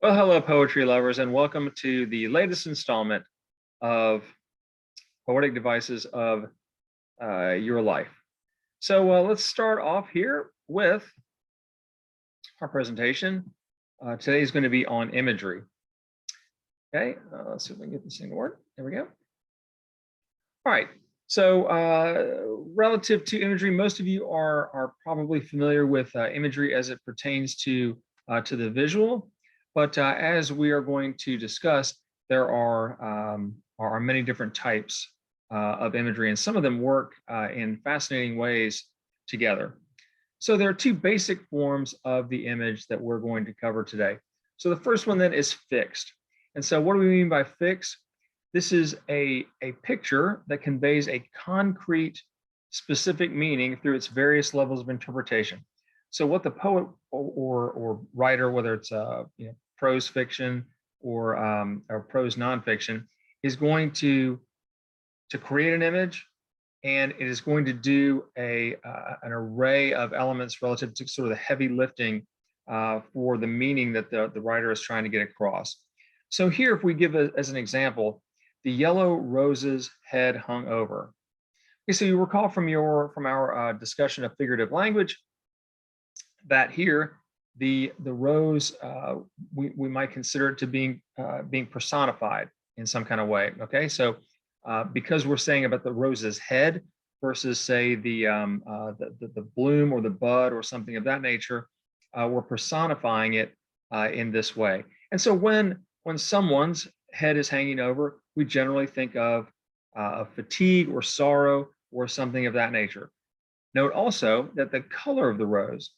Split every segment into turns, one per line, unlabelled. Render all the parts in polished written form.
Well, hello, poetry lovers, and welcome to the latest installment of Poetic Devices of Your Life. So let's start off here with our presentation. Today is going to be on imagery. Okay, let's see if we can get this thing to work. There we go. All right, so relative to imagery, most of you are probably familiar with imagery as it pertains to the visual. But as we are going to discuss, there are many different types of imagery, and some of them work in fascinating ways together. So there are two basic forms of the image that we're going to cover today. So the first one then is fixed. And so what do we mean by fixed? This is a picture that conveys a concrete, specific meaning through its various levels of interpretation. So what the poet or writer, whether it's prose fiction or prose nonfiction, is going to create an image, and it is going to do an array of elements relative to sort of the heavy lifting for the meaning that the writer is trying to get across. So here, if we give as an example, the yellow rose's head hung over. Okay, so you recall from our discussion of figurative language that here the rose we might consider it to being personified in some kind of way. Okay, so because we're saying about the rose's head versus say the bloom or the bud or something of that nature, we're personifying it in this way. And so when someone's head is hanging over, we generally think of fatigue or sorrow or something of that nature. Note also that the color of the rose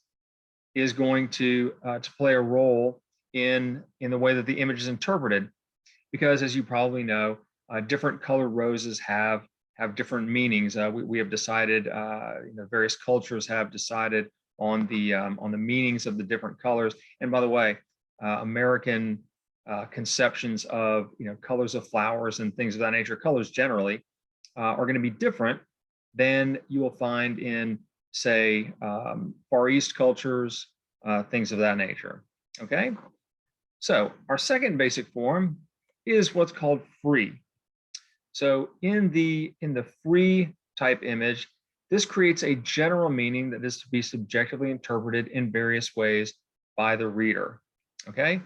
is going to play a role in the way that the image is interpreted, because as you probably know, different colored roses have different meanings. We have decided, various cultures have decided on the meanings of the different colors. And by the way, American conceptions of colors of flowers and things of that nature, colors generally, are going to be different than you will find in say Far East cultures, things of that nature. Okay, so our second basic form is what's called free. So in the free type image, this creates a general meaning that is to be subjectively interpreted in various ways by the reader. Okay,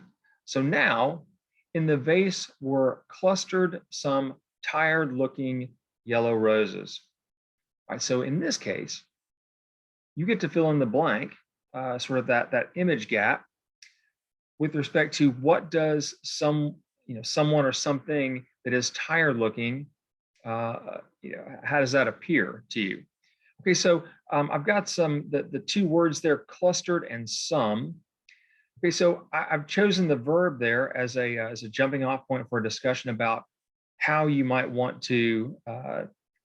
so now in the vase were clustered some tired looking yellow roses. All right, so in this case, you get to fill in the blank, sort of that image gap with respect to what does someone or something that is tired looking, how does that appear to you? Okay, so I've got the two words there, clustered and some. Okay, so I've chosen the verb there as a jumping off point for a discussion about how you might want to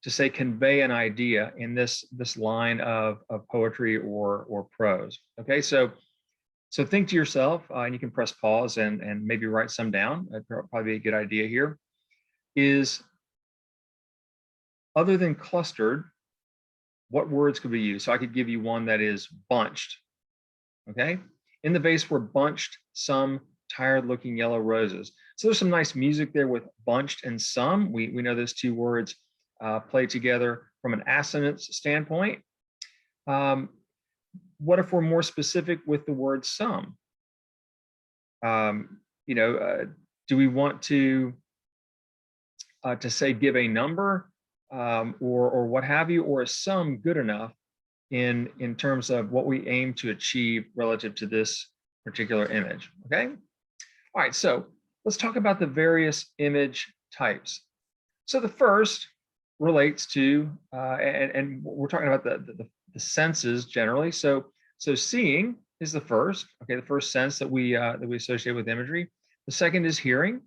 say convey an idea in this line of poetry or prose. Okay, so think to yourself, and you can press pause and maybe write some down. That'd probably be a good idea here. Is other than clustered, what words could we use? So I could give you one that is bunched. Okay, in the vase were bunched some tired looking yellow roses. So there's some nice music there with bunched and some. We know those two words play together from an assonance standpoint. What if we're more specific with the word some? Do we want to say give a number or what have you, or is some good enough in terms of what we aim to achieve relative to this particular image? Okay. All right, so let's talk about the various image types. So the first relates to, and we're talking about the senses generally. So seeing is the first, okay, the first sense that we associate with imagery. The second is hearing.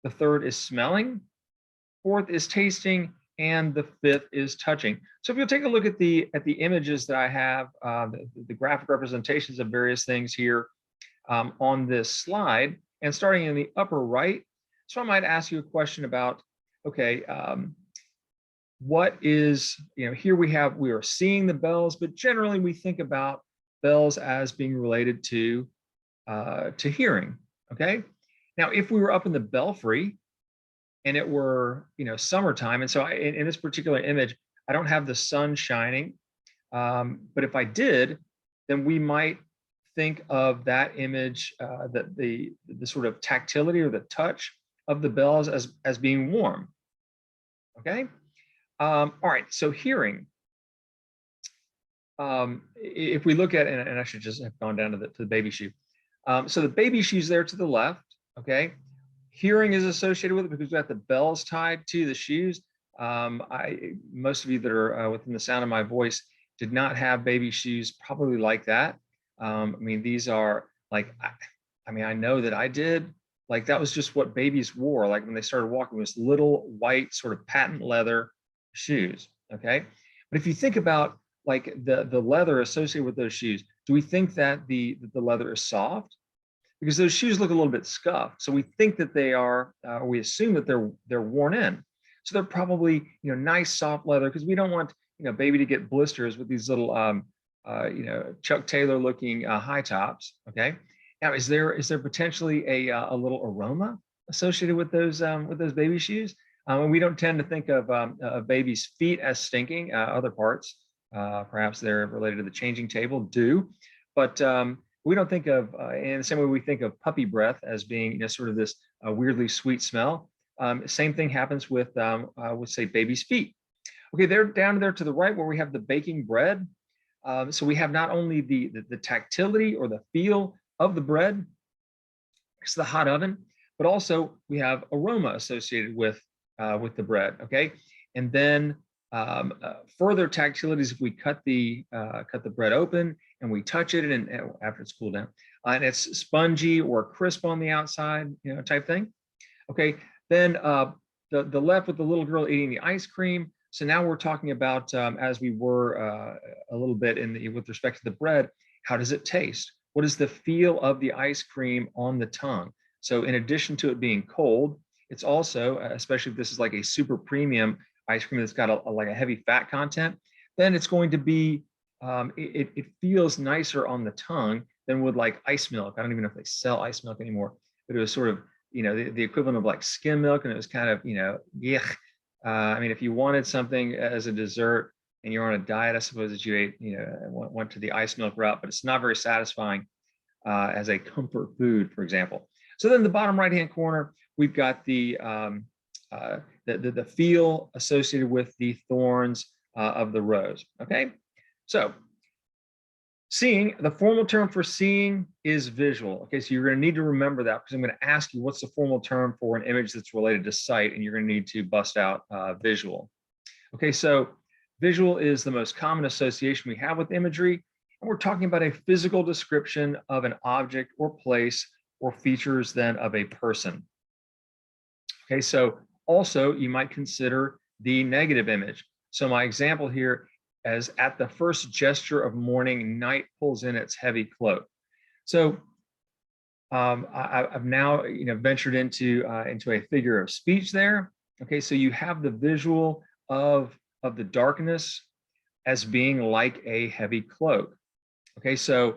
The third is smelling. Fourth is tasting, and the fifth is touching. So if you'll take a look at the images that I have, the graphic representations of various things here on this slide, and starting in the upper right, so I might ask you a question about, okay, what is, here we are seeing the bells, but generally we think about bells as being related to to hearing. Okay. Now, if we were up in the belfry and it were, summertime, and so in this particular image, I don't have the sun shining, but if I did, then we might think of that image, that the sort of tactility or the touch of the bells as being warm. Okay. All right. So hearing. If we look at, and I should just have gone down to the baby shoe. So the baby shoe's there to the left. Okay. Hearing is associated with it because we've got the bells tied to the shoes. Most of you that are within the sound of my voice did not have baby shoes probably like that. I mean, these are like, I know that I did. Like that was just what babies wore. Like when they started walking, was little white sort of patent leather shoes. Okay. But if you think about like the leather associated with those shoes, do we think that the leather is soft? Because those shoes look a little bit scuffed. So we think that they are, we assume that they're worn in. So they're probably, nice soft leather, because we don't want, baby to get blisters with these little, Chuck Taylor looking high tops. Okay. Now, is there potentially a little aroma associated with those baby shoes? And we don't tend to think of baby's feet as stinking. Other parts, perhaps they're related to the changing table, do, but we don't think of, in the same way we think of puppy breath as being, sort of this weirdly sweet smell. Same thing happens with, say, baby's feet. Okay, they're down there to the right where we have the baking bread. So we have not only the tactility or the feel of the bread, it's the hot oven, but also we have aroma associated with the bread. Okay, and then further tactilities if we cut the bread open and we touch it, and after it's cooled down, and it's spongy or crisp on the outside, type thing. Okay, then the left with the little girl eating the ice cream. So now we're talking about, as we were a little bit with respect to the bread, how does it taste? What is the feel of the ice cream on the tongue? So in addition to it being cold, it's also, especially if this is like a super premium ice cream that's got like a heavy fat content, then it's going to be, it feels nicer on the tongue than would like ice milk. I don't even know if they sell ice milk anymore, but it was sort of, the equivalent of like skim milk, and it was kind of, yuck. I mean, if you wanted something as a dessert and you're on a diet, I suppose that you ate, went to the ice milk route, but it's not very satisfying as a comfort food, for example. So then the bottom right-hand corner, we've got the feel associated with the thorns of the rose. Okay, so seeing, the formal term for seeing is visual. Okay, so you're going to need to remember that, because I'm going to ask you what's the formal term for an image that's related to sight, and you're going to need to bust out visual. Okay, so visual is the most common association we have with imagery, and we're talking about a physical description of an object or place or features then of a person. Okay, so also you might consider the negative image. So my example here, as at the first gesture of morning, night pulls in its heavy cloak. So I've now ventured into a figure of speech there. Okay, so you have the visual of the darkness as being like a heavy cloak. Okay, so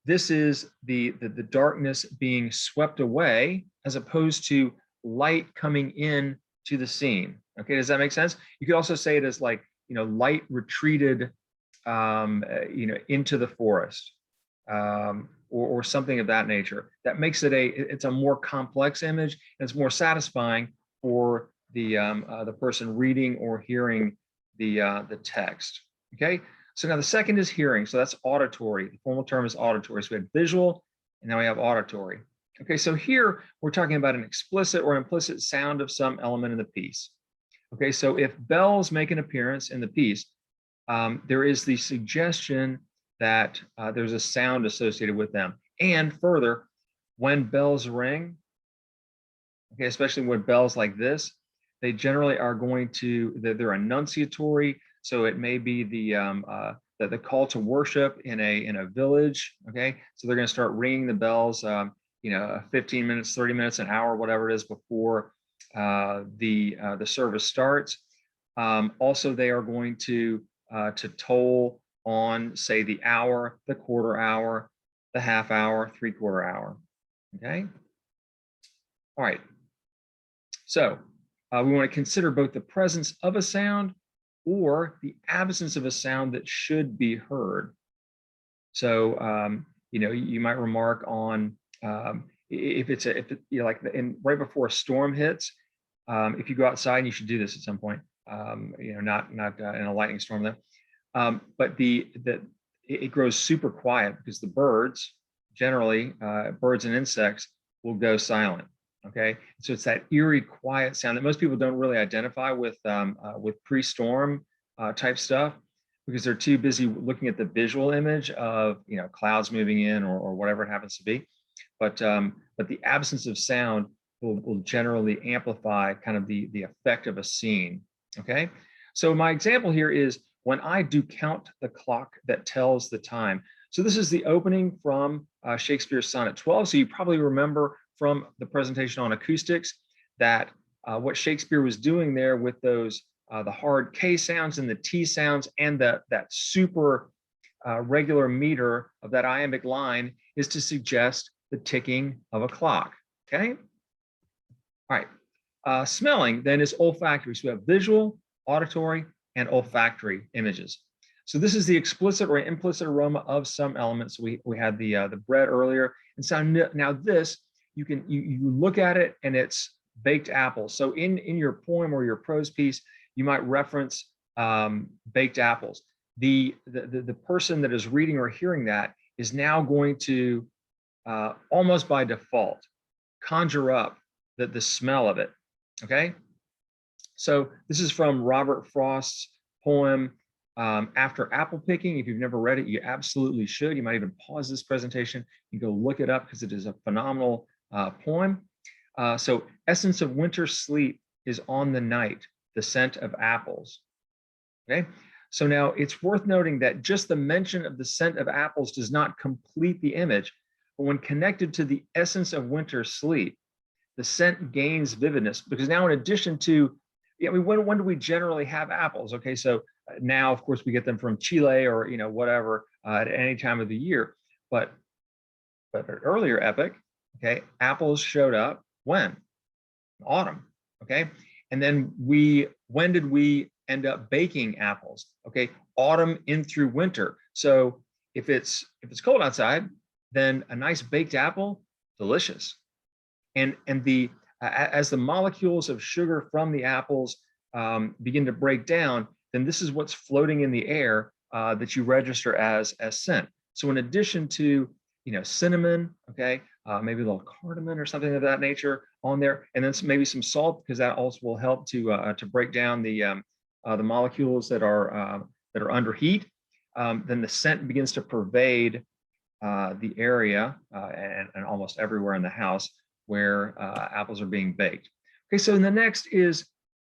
this is the darkness being swept away as opposed to light coming in to the scene. Okay, does that make sense? You could also say it as like, light retreated, into the forest, or something of that nature. That makes it it's a more complex image, and it's more satisfying for the person reading or hearing the text. Okay, so now the second is hearing. So that's auditory. The formal term is auditory. So we had visual, and now we have auditory. Okay, so here we're talking about an explicit or implicit sound of some element in the piece. Okay, so if bells make an appearance in the piece, there is the suggestion that there's a sound associated with them. And further, when bells ring, okay, especially with bells like this, they generally are going to, they're enunciatory. So it may be the call to worship in a village. Okay, so they're going to start ringing the bells, 15 minutes, 30 minutes, an hour, whatever it is, before the service starts. Also, they are going to toll on, say, the hour, the quarter hour, the half hour, 3/4 hour. Okay. All right. So we want to consider both the presence of a sound or the absence of a sound that should be heard. So you might remark on if like right before a storm hits. If you go outside, and you should do this at some point. Not in a lightning storm though. But it grows super quiet because the birds, generally birds and insects, will go silent. Okay, so it's that eerie, quiet sound that most people don't really identify with pre-storm type stuff, because they're too busy looking at the visual image of clouds moving in or whatever it happens to be. But the absence of sound will generally amplify kind of the effect of a scene. Okay, so my example here is when I do count the clock that tells the time. So this is the opening from Shakespeare's Sonnet 12. So you probably remember from the presentation on acoustics that what Shakespeare was doing there with those the hard K sounds and the T sounds and that super regular meter of that iambic line is to suggest the ticking of a clock. Okay. All right. Smelling then is olfactory. So we have visual, auditory, and olfactory images. So this is the explicit or implicit aroma of some elements. We had the bread earlier, and so now this you look at it and it's baked apples. So in your poem or your prose piece, you might reference baked apples. The person that is reading or hearing that is now going to almost by default conjure up the smell of it. Okay, so this is from Robert Frost's poem After Apple Picking. If you've never read it, you absolutely should. You might even pause this presentation and go look it up because it is a phenomenal poem. So essence of winter sleep is on the night, the scent of apples. Okay, so now it's worth noting that just the mention of the scent of apples does not complete the image, but when connected to the essence of winter sleep, the scent gains vividness, because now in addition to, when do we generally have apples? Okay, so now of course we get them from Chile or whatever at any time of the year, but an earlier epoch, okay, apples showed up when? Autumn. Okay, and then when did we end up baking apples? Okay, autumn in through winter. So if it's cold outside, then a nice baked apple, delicious. And as the molecules of sugar from the apples begin to break down, then this is what's floating in the air that you register as scent. So in addition to cinnamon, okay, maybe a little cardamom or something of that nature on there, and then maybe some salt, because that also will help to break down the molecules that are under heat. Then the scent begins to pervade the area and almost everywhere in the house where apples are being baked. Okay, so the next is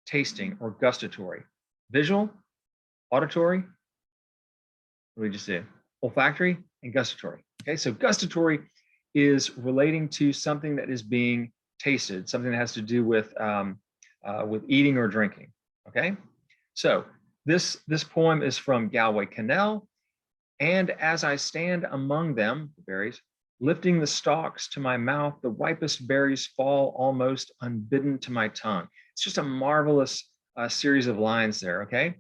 tasting or gustatory. Visual, auditory, what did we just do? Olfactory and gustatory. Okay, so gustatory is relating to something that is being tasted, something that has to do with eating or drinking. Okay, so this poem is from Galway Cannell. And as I stand among them, the berries, lifting the stalks to my mouth, the ripest berries fall almost unbidden to my tongue. It's just a marvelous series of lines there, okay?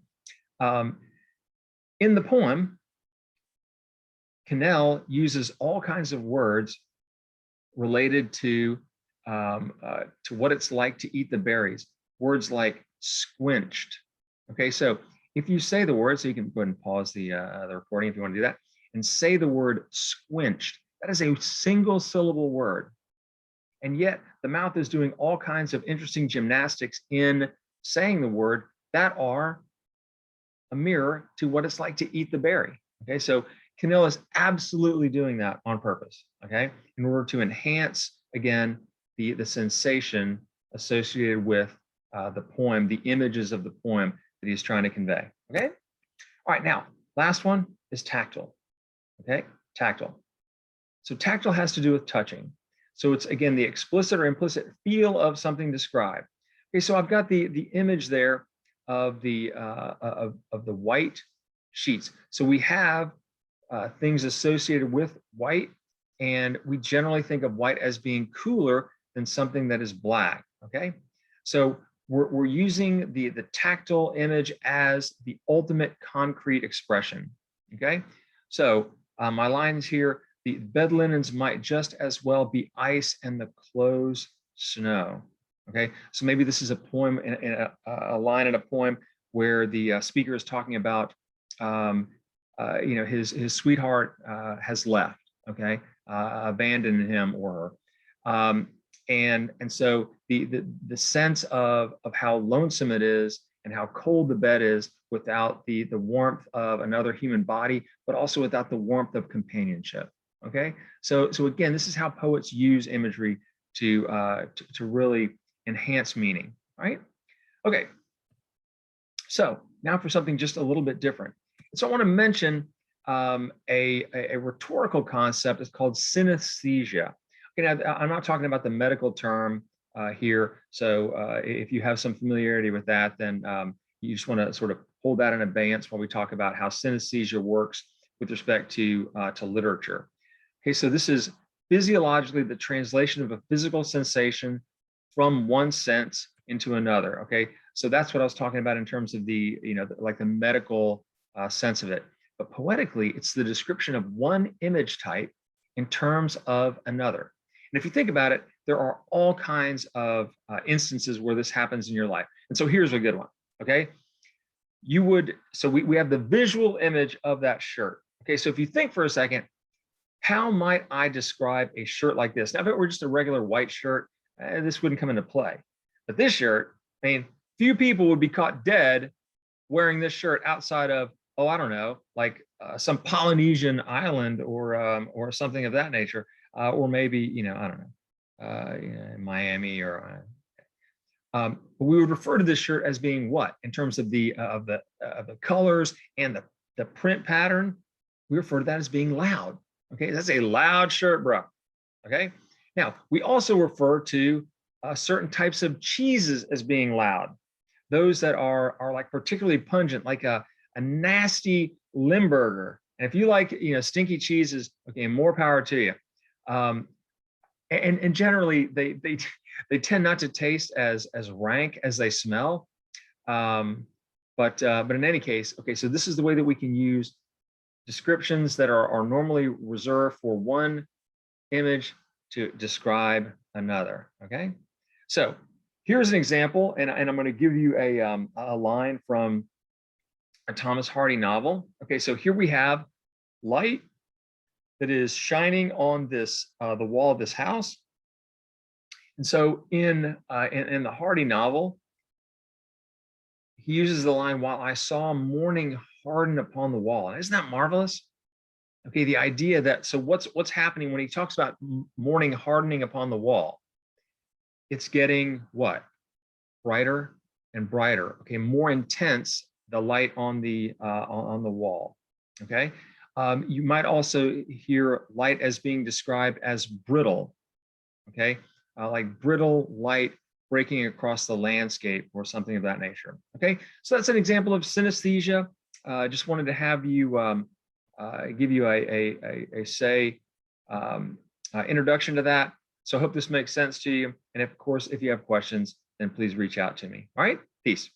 In the poem, Cannell uses all kinds of words related to what it's like to eat the berries. Words like squinched, okay? So if you say the word, so you can go ahead and pause the recording if you want to do that, and say the word squinched. That is a single syllable word. And yet the mouth is doing all kinds of interesting gymnastics in saying the word that are a mirror to what it's like to eat the berry. Okay, so Cannell is absolutely doing that on purpose, okay, in order to enhance, again, the sensation associated with the poem, the images of the poem that he's trying to convey, okay? All right, now, last one is tactile, okay? Tactile. So tactile has to do with touching. So it's, again, the explicit or implicit feel of something described. Okay, so I've got the image there of the white sheets. So we have things associated with white and we generally think of white as being cooler than something that is black, okay? So we're using the tactile image as the ultimate concrete expression, okay? So my lines here, the bed linens might just as well be ice and the clothes snow, okay? So maybe this is a poem, in a line in a poem where the speaker is talking about, his sweetheart has left, okay? Abandoned him or her. And so the sense of how lonesome it is and how cold the bed is without the warmth of another human body, but also without the warmth of companionship. Okay, so again, this is how poets use imagery to really enhance meaning, right? Okay, so now for something just a little bit different. So I want to mention a rhetorical concept. It's called synaesthesia. Okay, now, I'm not talking about the medical term here. So if you have some familiarity with that, then you just want to sort of hold that in abeyance while we talk about how synaesthesia works with respect to literature. Okay, so this is physiologically the translation of a physical sensation from one sense into another. Okay, so that's what I was talking about in terms of the, like the medical sense of it. But poetically, it's the description of one image type in terms of another. And if you think about it, there are all kinds of instances where this happens in your life. And so here's a good one, okay? So we have the visual image of that shirt. Okay, so if you think for a second, how might I describe a shirt like this? Now, if it were just a regular white shirt, this wouldn't come into play. But this shirt, I mean, few people would be caught dead wearing this shirt outside of, oh, I don't know, like some Polynesian island or something of that nature. Or maybe, I don't know, Miami or. We would refer to this shirt as being what in terms of the colors and the print pattern. We refer to that as being loud. Okay, that's a loud shirt, bro. Okay. Now we also refer to certain types of cheeses as being loud. Those that are like particularly pungent, like a nasty Limburger. And if you like, stinky cheeses, okay, more power to you. And generally they tend not to taste as rank as they smell. But in any case, okay, so this is the way that we can use descriptions that are normally reserved for one image to describe another. Okay, so here's an example, and I'm going to give you a line from a Thomas Hardy novel. Okay, so here we have light that is shining on this the wall of this house. And so in the Hardy novel, he uses the line, "While I saw morning harden upon the wall." And isn't that marvelous? Okay, the idea that, so what's happening when he talks about morning hardening upon the wall? It's getting what? Brighter and brighter. Okay, more intense, the light on the wall. Okay. You might also hear light as being described as brittle, okay? Like brittle light breaking across the landscape or something of that nature, okay? So that's an example of synaesthesia. Just wanted to have you, give you a introduction to that. So I hope this makes sense to you. And of course, if you have questions, then please reach out to me. All right, peace.